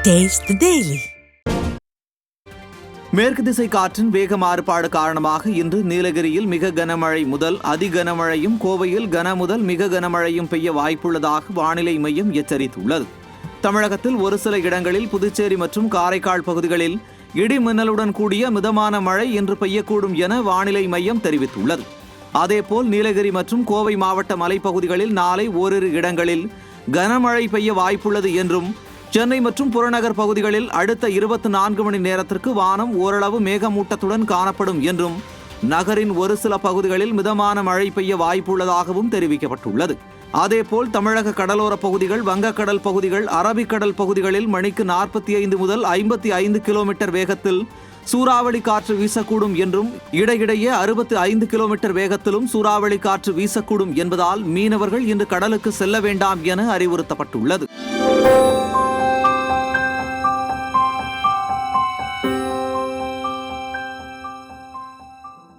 Taste the Daily. மேற்கு திசை காற்றின் வேக மாறுபாடு காரணமாக இன்று நீலகிரியில் மிக கனமழை முதல் அதி கனமழையும், கோவையில் கன முதல் மிக கனமழையும் பெய்ய வாய்ப்புள்ளதாக வானிலை மையம் எச்சரித்துள்ளது. தமிழகத்தில் ஒரு சில இடங்களில், புதுச்சேரி மற்றும் காரைக்கால் பகுதிகளில் இடி மின்னலுடன் கூடிய மிதமான மழை இன்று பெய்யக்கூடும் என வானிலை மையம் தெரிவித்துள்ளது. அதேபோல் நீலகிரி மற்றும் கோவை மாவட்ட மலைப்பகுதிகளில் நாளை ஓரிரு இடங்களில் கனமழை பெய்ய வாய்ப்புள்ளது என்றும், சென்னை மற்றும் புறநகர் பகுதிகளில் அடுத்த 24 மணி நேரத்திற்கு வானம் ஓரளவு மேகமூட்டத்துடன் காணப்படும் என்றும், நகரின் ஒரு சில பகுதிகளில் மிதமான மழை பெய்ய வாய்ப்புள்ளதாகவும் தெரிவிக்கப்பட்டுள்ளது. அதேபோல் தமிழக கடலோர பகுதிகள், வங்கக்கடல் பகுதிகள், அரபிக்கடல் பகுதிகளில் மணிக்கு 45 முதல் 55 கிலோமீட்டர் வேகத்தில் சூறாவளி காற்று வீசக்கூடும் என்றும், இடையிடையே 65 கிலோமீட்டர் வேகத்திலும் சூறாவளி காற்று வீசக்கூடும் என்பதால் மீனவர்கள் இன்று கடலுக்கு செல்ல வேண்டாம் என அறிவுறுத்தப்பட்டுள்ளது.